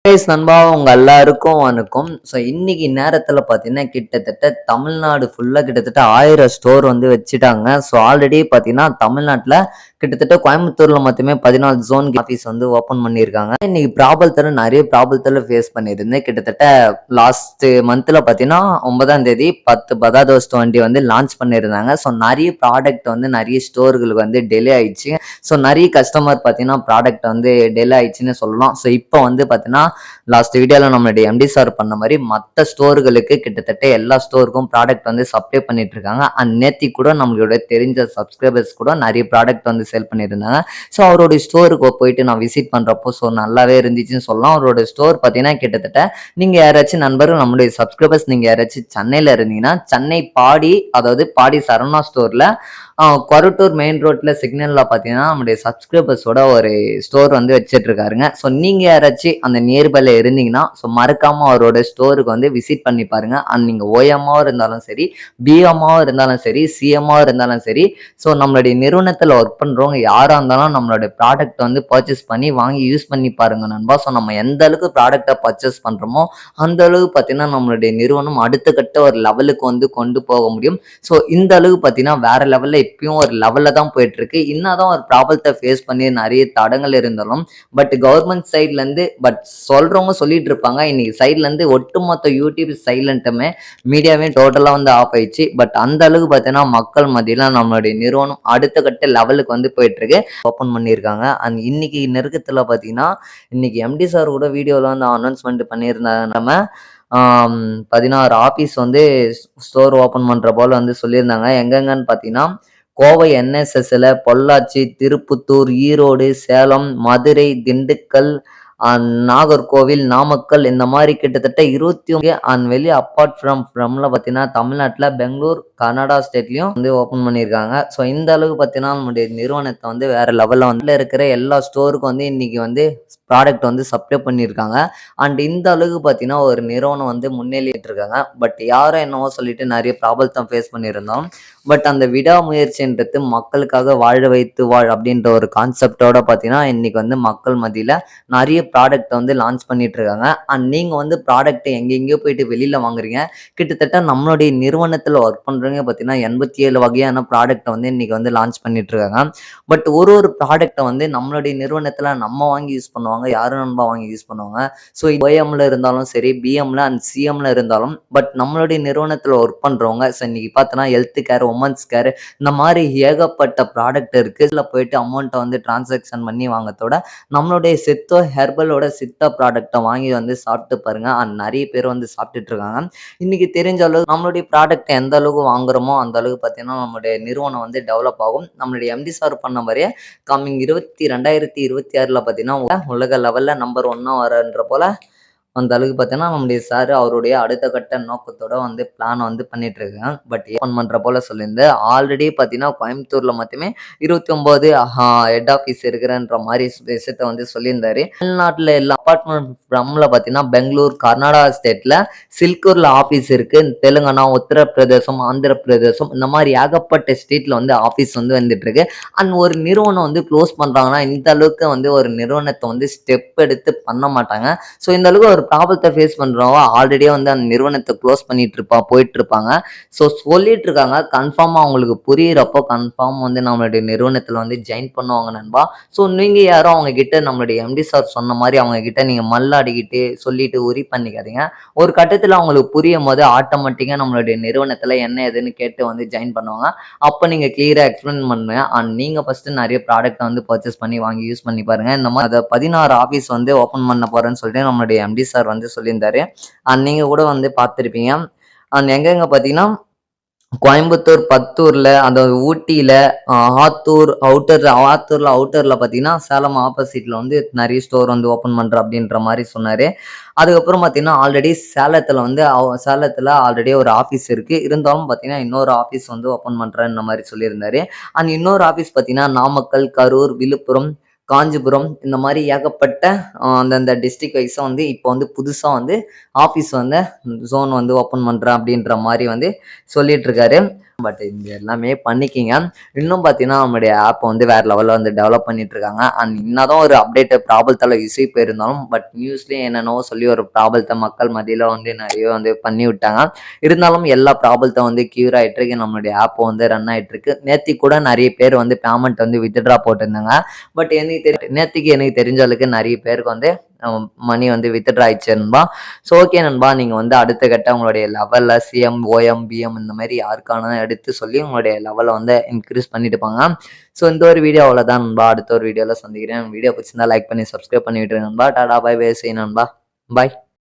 நண்பா உங்க எல்லாருக்கும் வணக்கம். ஸோ இன்னைக்கு நேரத்துல பாத்தீங்கன்னா கிட்டத்தட்ட தமிழ்நாடு ஃபுல்லா கிட்டத்தட்ட 1000 ஸ்டோர் வந்து வச்சுட்டாங்க. ஸோ ஆல்ரெடி பாத்தீங்கன்னா தமிழ்நாட்டுல கிட்டத்தட்ட கோயம்புத்தூர்ல மட்டுமே 14 ஜோன் ஆஃபீஸ் வந்து ஓபன் பண்ணியிருக்காங்க. இன்னைக்கு நிறைய ப்ராப்ளத்துல ஃபேஸ் பண்ணியிருந்தேன். கிட்டத்தட்ட லாஸ்ட் மந்த்ல பாத்தீங்கன்னா 9ஆம் தேதி 10 பஜாஜ் வண்டி வந்து லான்ச் பண்ணியிருந்தாங்க. ஸோ நிறைய ப்ராடக்ட் வந்து நிறைய ஸ்டோர்களுக்கு வந்து டிலே ஆயிடுச்சு. ஸோ நிறைய கஸ்டமர் பாத்தீங்கன்னா ப்ராடக்ட் வந்து டிலே ஆயிடுச்சுன்னு சொல்லலாம். ஸோ இப்போ வந்து பாத்தீங்கன்னா லாஸ்ட் வீடியோல நம்மளுடைய எம்டி சார் பண்ண மாதிரி மற்ற ஸ்டோர்களுக்கு கிட்டத்தட்ட எல்லா ஸ்டோருக்கும் ப்ராடக்ட் வந்து சப்ளை பண்ணிட்டு இருக்காங்க. அண்ட் நேத்தி கூட நம்மளுடைய தெரிஞ்ச சப்ஸ்கிரைபர்ஸ் கூட நிறைய ப்ராடக்ட் வந்து சேல் பண்ணியிருந்தாங்க. ஸோ அவருடைய ஸ்டோருக்கு போயிட்டு நான் விசிட் பண்றப்போ ஸோ நல்லாவே இருந்துச்சுன்னு சொல்லலாம். அவரோட ஸ்டோர் பார்த்தீங்கன்னா கிட்டத்தட்ட நீங்க யாராச்சும் நண்பர்கள் நம்மளுடைய சப்ஸ்கிரைபர்ஸ் நீங்க யாராச்சும் சென்னையில இருந்தீங்கன்னா சென்னை பாடி, அதாவது பாடி சரவணா ஸ்டோர்ல கொரட்டூர் மெயின் ரோட்ல சிக்னல்ல பாத்தீங்கன்னா நம்முடைய சப்ஸ்கிரைபர்ஸோட ஒரு ஸ்டோர் வந்து வச்சிட்டு இருக்காருங்க. ஸோ நீங்க யாராச்சும் அந்த நியர்பைல இருந்தீங்கன்னா ஸோ மறக்காம அவரோட ஸ்டோருக்கு வந்து விசிட் பண்ணி பாருங்க. அண்ட் நீங்க ஓஎம்மாவும் இருந்தாலும் சரி, பிஎம்மாவும் இருந்தாலும் சரி, சிஎம்மாவும் இருந்தாலும் சரி, ஸோ நம்மளுடைய நிறுவனத்துல ஒர்க் பண்றவங்க யாரா இருந்தாலும் நம்மளுடைய ப்ராடக்ட் வந்து பர்ச்சேஸ் பண்ணி வாங்கி யூஸ் பண்ணி பாருங்க நண்பா. ஸோ நம்ம எந்த அளவுக்கு ப்ராடக்டை பர்ச்சேஸ் பண்றோமோ அந்த அளவுக்கு பார்த்தீங்கன்னா நம்மளுடைய நிறுவனம் அடுத்த கட்ட ஒரு லெவலுக்கு வந்து கொண்டு போக முடியும். ஸோ இந்த அளவுக்கு பார்த்தீங்கன்னா வேற லெவல்ல இப்பயும் ஒரு லெவல்ல தான் போயிட்டு இருக்கு. என்னதான் ஒரு ப்ராப்ளத்தை ஃபேஸ் பண்ணி நிறைய தடங்கள் இருந்தாலும் பட் கவர்மெண்ட் சைட்ல இருந்து சொல்றவங்க சொல்லிட்டு இருப்பாங்க. இன்னைக்கு சைட்ல இருந்து ஒட்டுமொத்த யூடியூப் சைலண்ட்டுமே மீடியாவே டோட்டலா வந்து ஆஃப் ஆயிடுச்சு. பட் அந்த அளவுக்கு பார்த்தீங்கன்னா மக்கள் மத்தியில நம்மளுடைய நிறுவனம் அடுத்த கட்ட லெவலுக்கு வந்து போயிட்டு இருக்கு. ஓப்பன் பண்ணியிருக்காங்க. அண்ட் இன்னைக்கு நெருக்கத்துல பார்த்தீங்கன்னா இன்னைக்கு எம்டி சார் கூட வீடியோல வந்து அனௌன்ஸ்மெண்ட் பண்ணியிருந்தாங்க. நம்ம 16 ஆபீஸ் வந்து ஸ்டோர் ஓபன் பண்ற போல வந்து சொல்லியிருந்தாங்க. எங்கெங்கன்னு பார்த்தீங்கன்னா கோவை என்எஸ்எஸ்ல, பொள்ளாச்சி, திருப்புத்தூர், ஈரோடு, சேலம், மதுரை, திண்டுக்கல், நாகர்கோவில், நாமக்கல் இந்த மாதிரி கிட்டத்தட்ட 21 அண்ட் வெளியே அப்பார்ட் ஃப்ரம்ல பார்த்தீங்கன்னா தமிழ்நாட்டில் பெங்களூர், கர்நாடகா ஸ்டேட்லயும் வந்து ஓப்பன் பண்ணியிருக்காங்க. ஸோ இந்த அளவுக்கு பார்த்தீங்கன்னா நம்முடைய நிறுவனத்தை வந்து வேற லெவலில் வந்து இருக்கிற எல்லா ஸ்டோருக்கும் வந்து இன்னைக்கு வந்து ப்ராடக்ட் வந்து சப்ளை பண்ணியிருக்காங்க. அண்ட் இந்த அளவுக்கு பார்த்தீங்கன்னா ஒரு நிறுவனம் வந்து முன்னேறிட்டு இருக்காங்க. பட் யாரும் என்னவோ சொல்லிட்டு நிறைய ப்ராப்ளத்தை ஃபேஸ் பண்ணியிருந்தோம். பட் அந்த விடாமுயற்சின்றது மக்களுக்காக வாழ வைத்து வாழ் அப்படின்ற ஒரு கான்செப்டோட பார்த்தீங்கன்னா இன்னைக்கு வந்து மக்கள் மத்தியில நிறைய ப்ராடக்ட் வந்து லான்ச் பண்ணிட்டு இருக்காங்க. அண்ட் நீங்க வந்து ப்ராடக்ட் எங்கெங்கயோ போயிட்டு வெளியில வாங்குறீங்க. கிட்டத்தட்ட நம்மளுடைய நிறுவனத்துல ஒர்க் பண்றவங்க பார்த்தீங்கன்னா 87 வகையான ப்ராடக்ட் வந்து இன்னைக்கு வந்து லான்ச் பண்ணிட்டு இருக்காங்க. பட் ஒரு ப்ராடக்ட்டை வந்து நம்மளுடைய நிறுவனத்துல நம்ம வாங்கி யூஸ் பண்ணுவாங்க, யாரும் நண்பா வாங்கி யூஸ் பண்ணுவாங்க. ஸோ ஓஎம்ல இருந்தாலும் சரி, பிஎம்ல அண்ட் சிஎம்ல இருந்தாலும் பட் நம்மளுடைய நிறுவனத்துல ஒர்க் பண்றவங்க ஸோ இன்னைக்கு பார்த்தோன்னா ஹெல்த் கேர், உமன்ஸ் கேர் இந்த மாதிரி ஏகப்பட்ட ப்ராடக்ட் இருக்கு. இதுல போயிட்டு அமௌண்ட்டை வந்து டிரான்சாக்ஷன் பண்ணி வாங்கத்தோட நம்மளுடைய சித்தோ ஹெர்பலோட சித்தா ப்ராடக்டை வாங்கி வந்து சாப்பிட்டு பாருங்க. அண்ட் நிறைய பேர் வந்து சாப்பிட்டுட்டு இருக்காங்க. இன்னைக்கு தெரிஞ்ச அளவுக்கு நம்மளுடைய ப்ராடக்ட் எந்த அளவுக்கு வாங்குறோமோ அந்த அளவுக்கு பார்த்தீங்கன்னா நம்மளுடைய நிறுவனம் வந்து டெவலப் ஆகும். நம்மளுடைய எம்டி சார் பண்ண மாதிரியே கம்மிங் 2026ல பார்த்தீங்கன்னா உலக லெவல்ல நம்பர் 1 வரன்ற போல அந்த அளவுக்கு பார்த்தீங்கன்னா நம்முடைய சார் அவருடைய அடுத்த கட்ட நோக்கத்தோட வந்து பிளான் வந்து பண்ணிட்டு இருக்காங்க. பட் ஓப்பன் பண்ற போல சொல்லியிருந்து ஆல்ரெடி பார்த்தீங்கன்னா கோயம்புத்தூர்ல மட்டுமே 29 ஹெட் ஆஃபீஸ் இருக்கிறன்ற மாதிரி விஷயத்த வந்து சொல்லியிருந்தாரு. தமிழ்நாட்டில் எல்லா அப்பார்ட்மெண்ட் ஃப்ரம்ல பார்த்தீங்கன்னா பெங்களூர், கர்நாடகா ஸ்டேட்ல சில்கூர்ல ஆஃபீஸ் இருக்கு. தெலுங்கானா, உத்தரப்பிரதேசம், ஆந்திர பிரதேசம் இந்த மாதிரி ஏகப்பட்ட ஸ்டேட்ல வந்து ஆஃபீஸ் வந்து வந்துட்டு இருக்கு. அண்ட் ஒரு நிறுவனம் வந்து க்ளோஸ் பண்றாங்கன்னா இந்த அளவுக்கு வந்து ஒரு நிறுவனத்தை வந்து ஸ்டெப் எடுத்து பண்ண மாட்டாங்க. ஸோ இந்த அளவுக்கு ஒரு ப்ராப்ளத்தை ஃபேஸ் பண்றவங்க ஆல்ரெடியே வந்து அந்த நிறுவனத்தை க்ளோஸ் பண்ணிட்டு போயிட்டு இருப்பாங்க. ஸோ சொல்லிட்டு இருக்காங்க. கன்ஃபார்மா அவங்களுக்கு புரியிறப்போ கன்ஃபார்ம் வந்து நம்மளுடைய நிறுவனத்துல வந்து ஜாயின் பண்ணுவாங்க நண்பா. ஸோ நீங்க யாரும் அவங்க கிட்ட நம்மளுடைய எம்டி சார் சொன்ன மாதிரி அவங்க கிட்ட நீங்க மல்லாடிக்கிட்டு சொல்லிட்டு உரி பண்ணிக்காதீங்க. ஒரு கட்டத்துல அவங்களுக்கு புரியும் போது ஆட்டோமேட்டிக்கா நம்மளுடைய நிறுவனத்துல என்ன ஏதுன்னு கேட்டு வந்து ஜாயின் பண்ணுவாங்க. அப்போ நீங்க கிளியரா எக்ஸ்பிளைன் பண்ணுங்க. அண்ட் நீங்க ஃபர்ஸ்ட் நிறைய ப்ராடக்ட் வந்து பர்ச்சேஸ் பண்ணி வாங்கி யூஸ் பண்ணி பாருங்க. இந்த மாதிரி அதை 16 ஆஃபீஸ் வந்து ஓப்பன் பண்ண போறேன்னு சொல்லிட்டு நம்மளுடைய எம்டி சார் வந்து சொல்லியிருந்தாரு. அண்ட் நீங்க கூட வந்து பார்த்துருப்பீங்க. அண்ட் எங்கெங்க பார்த்தீங்கன்னா கோயம்புத்தூர், பத்தூர்ல, அதாவது ஊட்டியில, ஆத்தூர்ல பார்த்தீங்கன்னா சேலம் ஆப்போசிட்ல வந்து நிறைய ஸ்டோர் வந்து ஓப்பன் பண்ற அப்படின்ற மாதிரி சொன்னாரு. அதுக்கப்புறம் பார்த்தீங்கன்னா ஆல்ரெடி சேலத்துல ஆல்ரெடி ஒரு ஆஃபீஸ் இருக்கு. இருந்தாலும் பார்த்தீங்கன்னா இன்னொரு ஆஃபீஸ் வந்து ஓப்பன் பண்றேன்ற மாதிரி சொல்லியிருந்தாரு. அண்ட் இன்னொரு ஆஃபீஸ் பார்த்தீங்கன்னா நாமக்கல், கரூர், விழுப்புரம், காஞ்சிபுரம் இந்த மாதிரி ஏகப்பட்ட அந்தந்த டிஸ்ட்ரிக்ட் வைஸா வந்து இப்போ வந்து புதுசா வந்து ஆஃபீஸ் வந்து ஜோன் வந்து ஓப்பன் பண்றேன் அப்படின்ற மாதிரி வந்து சொல்லிட்டு இருக்காரு. பட் இந்த எல்லாமே பண்ணிக்கிங்க. இன்னும் பார்த்தீங்கன்னா, நம்மளுடைய ஆப் வந்து வேற லெவல்ல வந்து டெவலப் பண்ணிட்டு இருக்காங்க. அண்ட் என்னதான் ஒரு அப்டேட் ப்ராப்ளத்தால இஷ்யூ போயிருந்தாலும், பட் நியூஸ்லயும் என்னென்னவோ சொல்லி ஒரு ப்ராப்ளத்த மக்கள் மத்தியில வந்து நெறைய வந்து பண்ணி விட்டாங்க. இருந்தாலும் எல்லா ப்ராப்ளத்த வந்து கியூர் ஆயிட்டு இருக்கு. நம்மளுடைய ஆப் வந்து ரன் ஆயிட்டு இருக்கு. நேத்திக்கு கூட நெறைய பேர் வந்து பேமெண்ட் வந்து வித்ட்ரா போட்டிருந்தாங்க. பட் நேத்திக்கு எனக்கு தெரிஞ்ச அளவுக்கு நெறைய பேருக்கு வந்து மணி வந்து வித்ட்ரா ஆயிடுச்சு நண்பா. ஸோ ஓகே நண்பா, நீங்க வந்து அடுத்த கட்ட உங்களுடைய லெவல்ல சிஎம், ஓஎம், பிஎம் இந்த மாதிரி யாருக்கான எடுத்து சொல்லி உங்களுடைய லெவலை வந்து இன்க்ரீஸ் பண்ணிட்டு போங்க. ஸோ இந்த ஒரு வீடியோ அவ்வளோதான் நண்பா. அடுத்த ஒரு வீடியோவில் சந்திக்கிறேன். வீடியோ பிடிச்சிருந்தா லைக் பண்ணி சப்ஸ்கிரைப் பண்ணி விட்டுருங்க நண்பா. டாடா பை பை, சே நண்பா. பாய்.